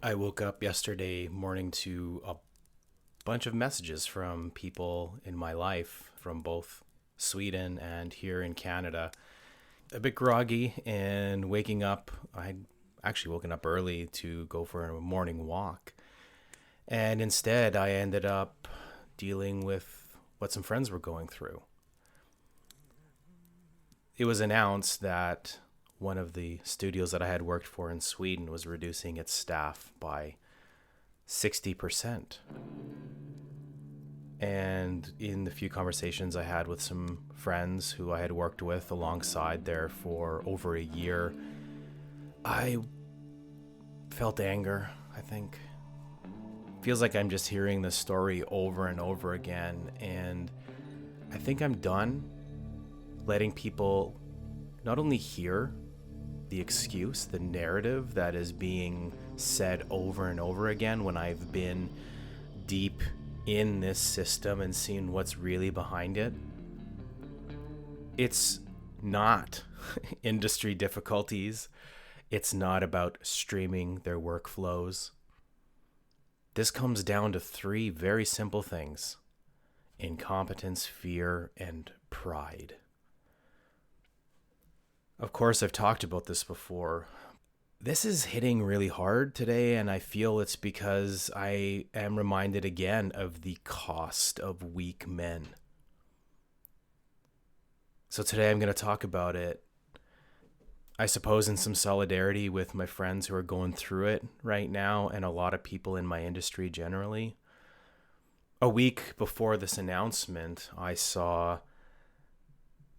I woke up yesterday morning to a bunch of messages from people in my life from both Sweden and here in Canada. A bit groggy and waking up. I'd actually woken up early to go for a morning walk. And instead, I ended up dealing with what some friends were going through. It was announced that one of the studios that I had worked for in Sweden was reducing its staff by 60%. And in the few conversations I had with some friends who I had worked with alongside there for over a year, I felt anger, I think. Feels like I'm just hearing this story over and over again. And I think I'm done letting people not only hear the excuse, the narrative that is being said over and over again when I've been deep in this system and seen what's really behind it. It's not industry difficulties. It's not about streaming their workflows. This comes down to three very simple things: incompetence, fear, and pride. Of course, I've talked about this before. This is hitting really hard today, and I feel it's because I am reminded again of the cost of weak men. So today I'm going to talk about it, I suppose, in some solidarity with my friends who are going through it right now and a lot of people in my industry generally. A week before this announcement, I saw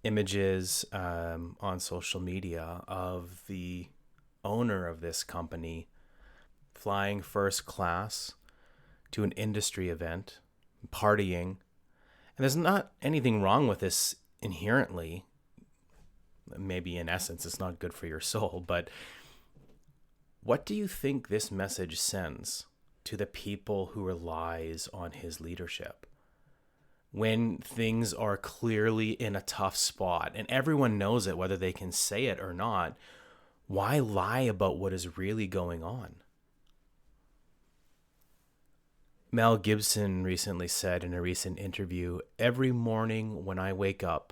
images on social media of the owner of this company flying first class to an industry event, partying. And there's not anything wrong with this inherently. Maybe in essence, it's not good for your soul, but what do you think this message sends to the people who relies on his leadership? When things are clearly in a tough spot and everyone knows it, whether they can say it or not, why lie about what is really going on? Mel Gibson recently said in a recent interview, "Every morning when I wake up,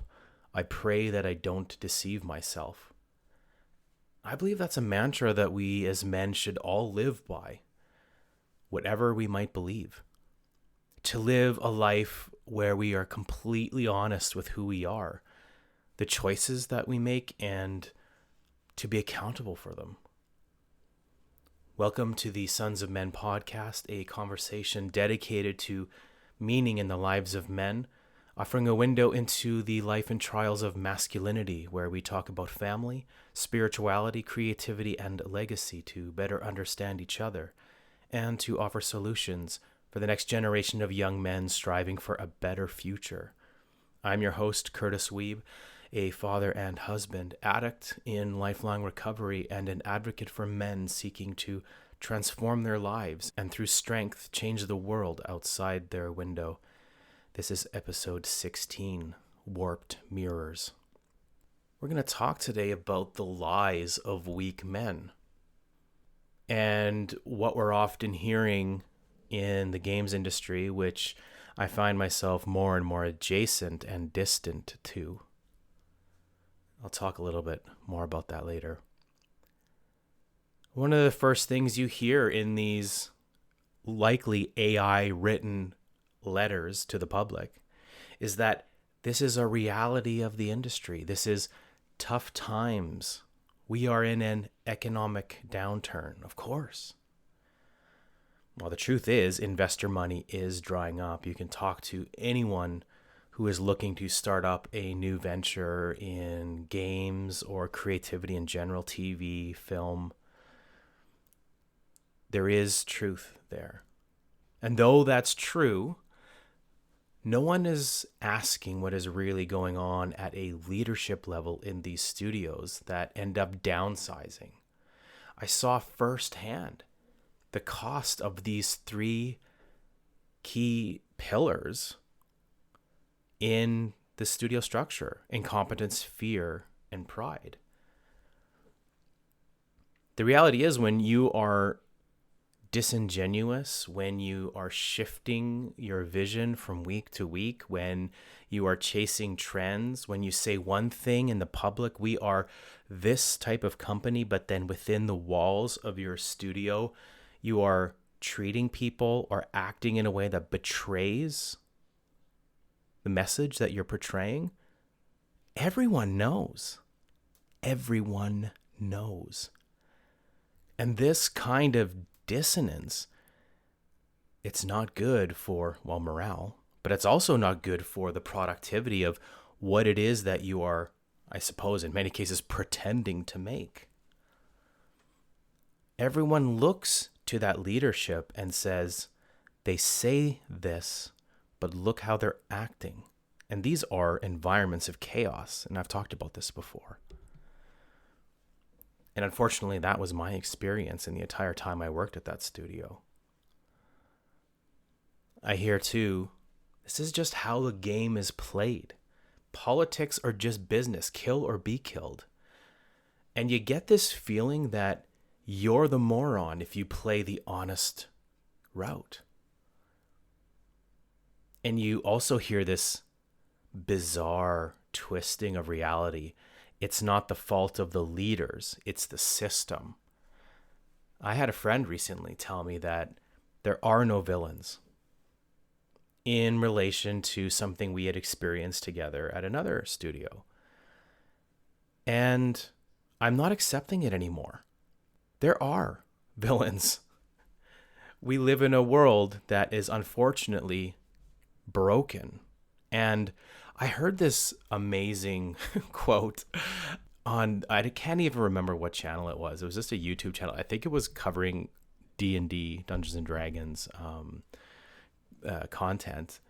I pray that I don't deceive myself." I believe that's a mantra that we as men should all live by, whatever we might believe. To live a life where we are completely honest with who we are, the choices that we make, and to be accountable for them. Welcome to the Sons of Men podcast, a conversation dedicated to meaning in the lives of men, offering a window into the life and trials of masculinity, where we talk about family, spirituality, creativity, and legacy to better understand each other and to offer solutions for the next generation of young men striving for a better future. I'm your host, Curtis Weeb, a father and husband, addict in lifelong recovery, and an advocate for men seeking to transform their lives and through strength change the world outside their window. This is episode 16, Warped Mirrors. We're going to talk today about the lies of weak men and what we're often hearing in the games industry, which I find myself more and more adjacent and distant to. I'll talk a little bit more about that later. One of the first things you hear in these likely AI written letters to the public is that this is a reality of the industry. This is tough times. We are in an economic downturn, of course. Well, the truth is, investor money is drying up. You can talk to anyone who is looking to start up a new venture in games or creativity in general, TV, film. There is truth there. And though that's true, no one is asking what is really going on at a leadership level in these studios that end up downsizing. I saw firsthand the cost of these three key pillars in the studio structure: incompetence, fear, and pride. The reality is, when you are disingenuous when you are shifting your vision from week to week, when you are chasing trends, when you say one thing in the public, we are this type of company, but then within the walls of your studio, you are treating people or acting in a way that betrays the message that you're portraying. Everyone knows. Everyone knows. And this kind of dissonance, it's not good for, well, morale, but it's also not good for the productivity of what it is that you are, I suppose, in many cases, pretending to make. Everyone looks to that leadership and says, they say this, but look how they're acting. And these are environments of chaos. And I've talked about this before. And unfortunately, that was my experience in the entire time I worked at that studio. I hear too, this is just how the game is played. Politics are just business, kill or be killed. And you get this feeling that you're the moron if you play the honest route. And you also hear this bizarre twisting of reality. It's not the fault of the leaders, it's the system. I had a friend recently tell me that there are no villains in relation to something we had experienced together at another studio. And I'm not accepting it anymore. There are villains. We live in a world that is unfortunately broken. And I heard this amazing quote on, I can't even remember what channel it was. It was just a YouTube channel. I think it was covering D&D, Dungeons and Dragons content.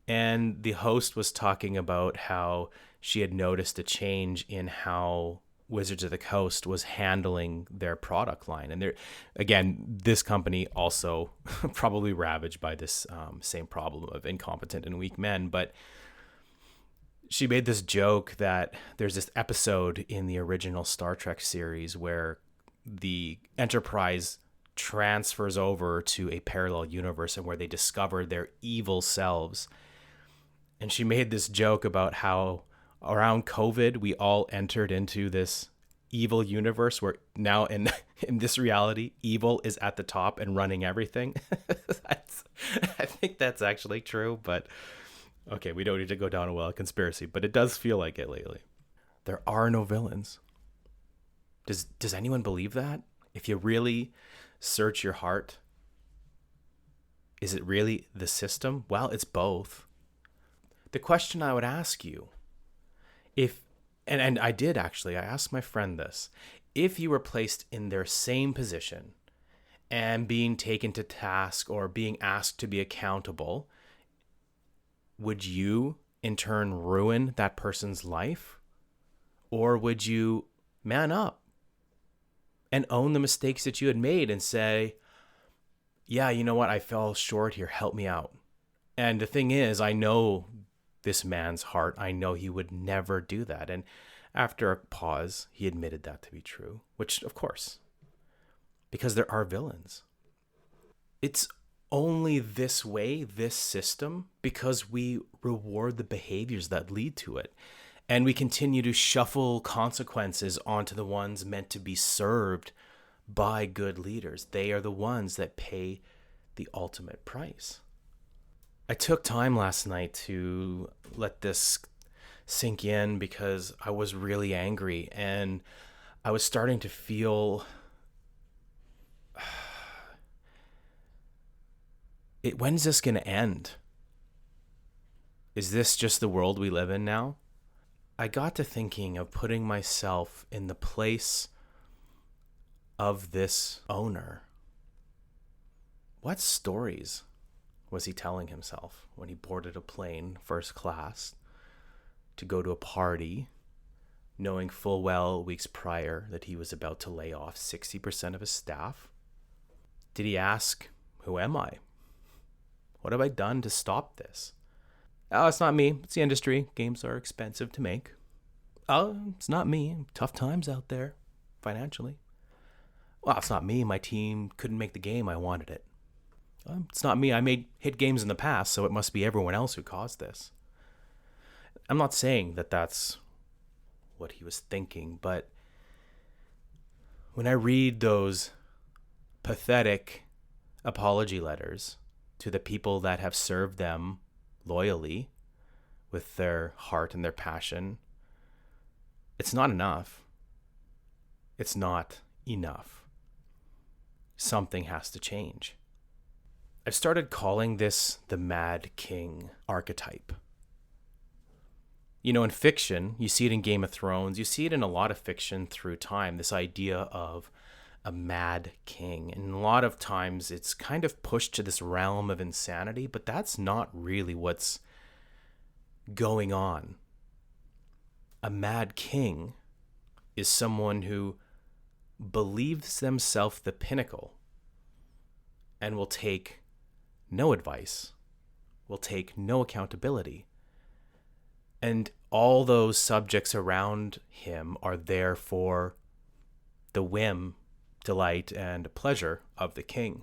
And the host was talking about how she had noticed a change in how Wizards of the Coast was handling their product line. And again, this company also probably ravaged by this same problem of incompetent and weak men. But she made this joke that there's this episode in the original Star Trek series where the Enterprise transfers over to a parallel universe and where they discover their evil selves. And she made this joke about how around COVID, we all entered into this evil universe where now in this reality, evil is at the top and running everything. I think that's actually true, but okay, we don't need to go down a well of conspiracy, but it does feel like it lately. There are no villains. Does anyone believe that? If you really search your heart, is it really the system? Well, it's both. The question I would ask you, and I did actually, I asked my friend this, if you were placed in their same position and being taken to task or being asked to be accountable, would you in turn ruin that person's life? Or would you man up and own the mistakes that you had made and say, yeah, you know what? I fell short here. Help me out. And the thing is, I know this man's heart. I know he would never do that. And after a pause, he admitted that to be true, which of course, because there are villains. It's only this way, this system, because we reward the behaviors that lead to it. And we continue to shuffle consequences onto the ones meant to be served by good leaders. They are the ones that pay the ultimate price. I took time last night to let this sink in because I was really angry and I was starting to feel when's this going to end? Is this just the world we live in now? I got to thinking of putting myself in the place of this owner. What stories was he telling himself when he boarded a plane first class to go to a party, knowing full well weeks prior that he was about to lay off 60% of his staff? Did he ask, who am I? What have I done to stop this? Oh, it's not me. It's the industry. Games are expensive to make. Oh, it's not me. Tough times out there financially. Well, it's not me. My team couldn't make the game. I wanted it. It's not me. I made hit games in the past, so it must be everyone else who caused this. I'm not saying that that's what he was thinking, but when I read those pathetic apology letters to the people that have served them loyally with their heart and their passion, it's not enough. It's not enough. Something has to change. I've started calling this the Mad King archetype. You know, in fiction, you see it in Game of Thrones, you see it in a lot of fiction through time, this idea of a mad king. And a lot of times it's kind of pushed to this realm of insanity, but that's not really what's going on. A mad king is someone who believes themselves the pinnacle and will take no advice, will take no accountability. And all those subjects around him are there for the whim, delight, and pleasure of the king.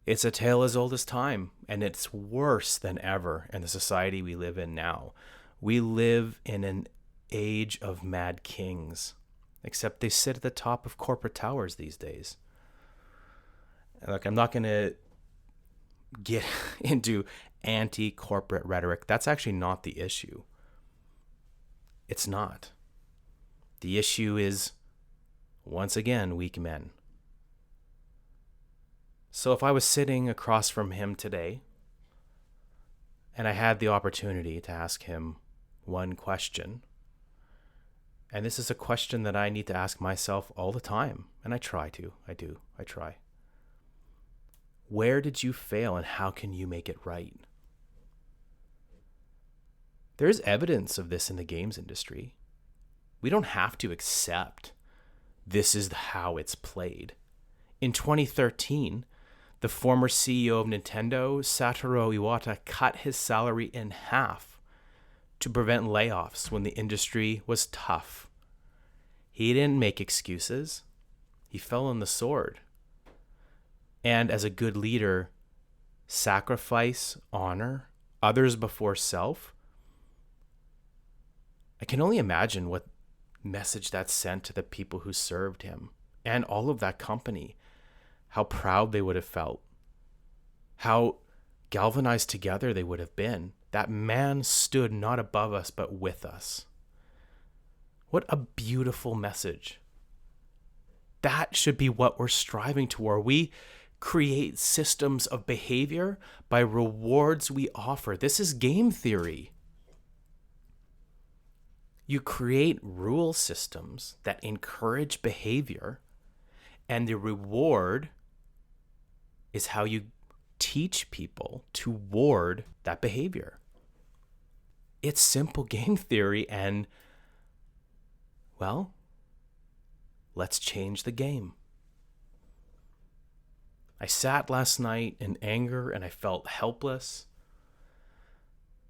It's a tale as old as time, and it's worse than ever in the society we live in now. We live in an age of mad kings, except they sit at the top of corporate towers these days. Look, I'm not going to get into anti-corporate rhetoric. That's actually not the issue. It's not. The issue is, once again, weak men. So if I was sitting across from him today and I had the opportunity to ask him one question, and this is a question that I need to ask myself all the time, and I try. Where did you fail and how can you make it right? There's evidence of this in the games industry. We don't have to accept this is how it's played. In 2013, the former CEO of Nintendo, Satoru Iwata, cut his salary in half to prevent layoffs when the industry was tough. He didn't make excuses. He fell on the sword. And as a good leader, sacrifice, honor, others before self. I can only imagine what message that sent to the people who served him and all of that company. How proud they would have felt. How galvanized together they would have been. That man stood not above us, but with us. What a beautiful message. That should be what we're striving toward. We create systems of behavior by rewards we offer. This is game theory. You create rule systems that encourage behavior, and the reward is how you teach people toward that behavior. It's simple game theory, and, well, let's change the game. I sat last night in anger and I felt helpless.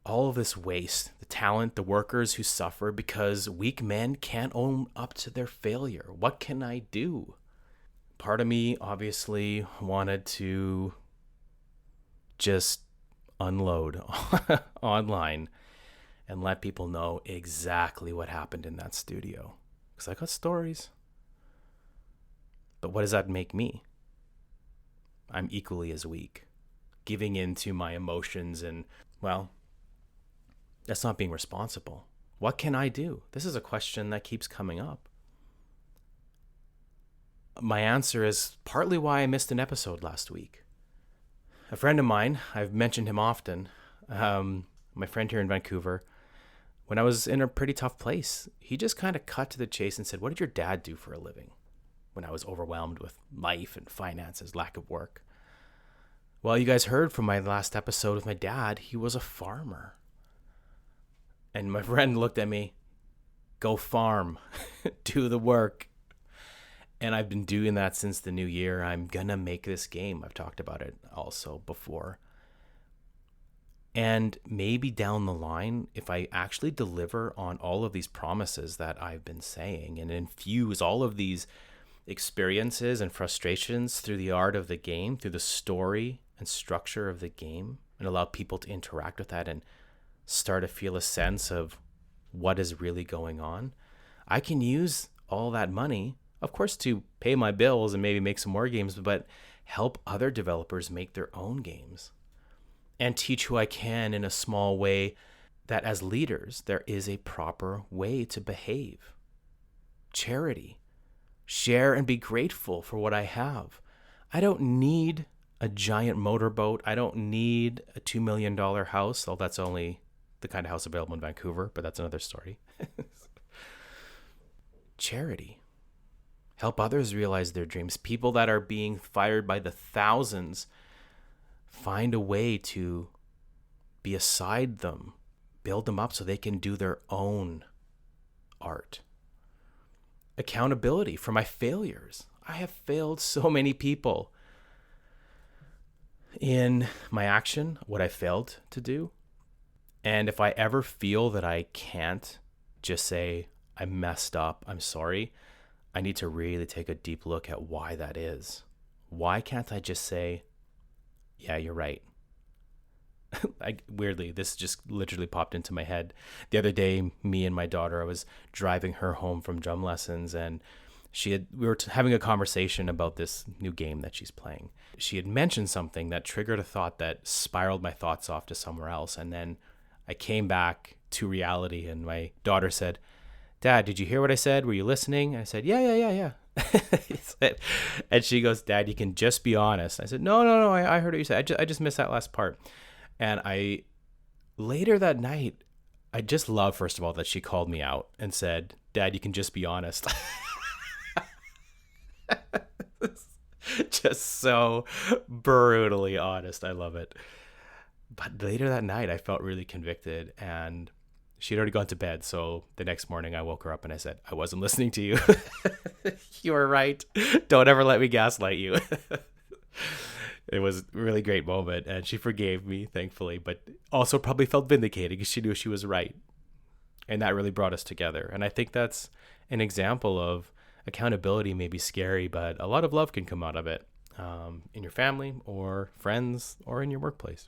All of this waste, the talent, the workers who suffer because weak men can't own up to their failure. What can I do? Part of me obviously wanted to just unload online and let people know exactly what happened in that studio. Because I got stories. But what does that make me? I'm equally as weak. Giving in to my emotions and, well, that's not being responsible. What can I do? This is a question that keeps coming up. My answer is partly why I missed an episode last week. A friend of mine, I've mentioned him often, my friend here in Vancouver, when I was in a pretty tough place, he just kind of cut to the chase and said, "What did your dad do for a living?" When I was overwhelmed with life and finances, lack of work. Well, you guys heard from my last episode with my dad, he was a farmer. And my friend looked at me, "Go farm, do the work." And I've been doing that since the new year. I'm going to make this game. I've talked about it also before. And maybe down the line, if I actually deliver on all of these promises that I've been saying and infuse all of these experiences and frustrations through the art of the game, through the story and structure of the game, and allow people to interact with that and start to feel a sense of what is really going on, I can use all that money, of course, to pay my bills and maybe make some more games, but help other developers make their own games and teach who I can in a small way that as leaders, there is a proper way to behave. Charity. Share and be grateful for what I have. I don't need a giant motorboat. I don't need a $2 million house. Well, that's only the kind of house available in Vancouver, but that's another story. Charity. Help others realize their dreams. People that are being fired by the thousands, find a way to be aside them, build them up so they can do their own art. Accountability for my failures. I have failed so many people in my action, what I failed to do. And if I ever feel that I can't just say, I messed up, I'm sorry, I need to really take a deep look at why that is. Why can't I just say, yeah, you're right? Weirdly, this just literally popped into my head. The other day, me and my daughter, I was driving her home from drum lessons, and we were having a conversation about this new game that she's playing. She had mentioned something that triggered a thought that spiraled my thoughts off to somewhere else. And then I came back to reality, and my daughter said, Dad, did you hear what I said? Were you listening? I said, yeah. And she goes, Dad, you can just be honest. I said, no, I heard what you said. I just missed that last part. And later that night, I just love, first of all, that she called me out and said, Dad, you can just be honest. Just so brutally honest. I love it. But later that night, I felt really convicted, and she'd already gone to bed. So the next morning I woke her up and I said, I wasn't listening to you. You were right. Don't ever let me gaslight you. It was a really great moment, and she forgave me, thankfully, but also probably felt vindicated because she knew she was right. And that really brought us together. And I think that's an example of accountability may be scary, but a lot of love can come out of it, in your family or friends or in your workplace.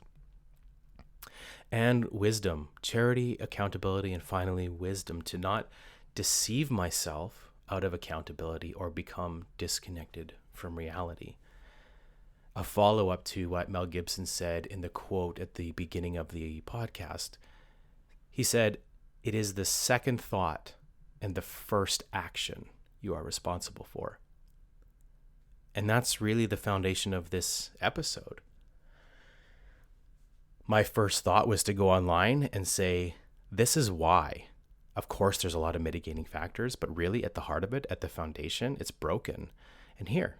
And wisdom, charity, accountability, and finally wisdom, to not deceive myself out of accountability or become disconnected from reality. A follow-up to what Mel Gibson said in the quote at the beginning of the podcast. He said, it is the second thought and the first action you are responsible for. And that's really the foundation of this episode. My first thought was to go online and say, this is why. Of course, there's a lot of mitigating factors, but really at the heart of it, at the foundation, it's broken. And here,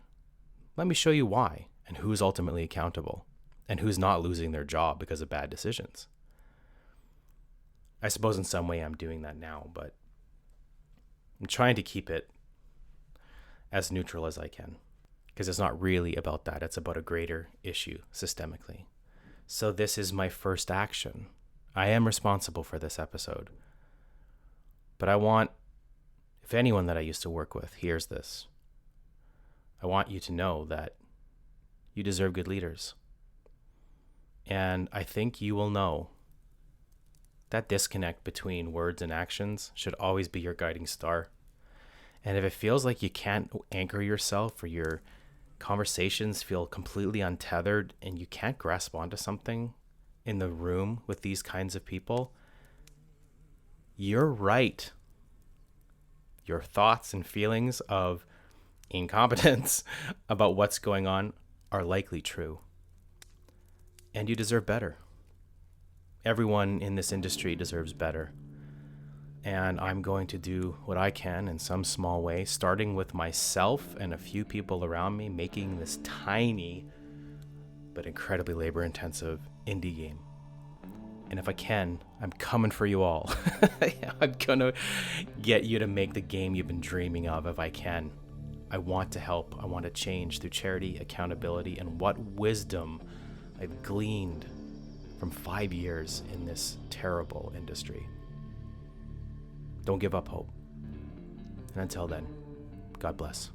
let me show you why and who's ultimately accountable and who's not losing their job because of bad decisions. I suppose in some way I'm doing that now, but I'm trying to keep it as neutral as I can because it's not really about that. It's about a greater issue systemically. So this is my first action. I am responsible for this episode. But I want, if anyone that I used to work with hears this, I want you to know that you deserve good leaders. And I think you will know that disconnect between words and actions should always be your guiding star. And if it feels like you can't anchor yourself or your conversations feel completely untethered and you can't grasp onto something in the room with these kinds of people, you're right. Your thoughts and feelings of incompetence about what's going on are likely true. And you deserve better. Everyone in this industry deserves better. And I'm going to do what I can in some small way, starting with myself and a few people around me, making this tiny but incredibly labor-intensive indie game. And if I can, I'm coming for you all. I'm going to get you to make the game you've been dreaming of if I can. I want to help. I want to change through charity, accountability, and what wisdom I've gleaned from 5 years in this terrible industry. Don't give up hope. And until then, God bless.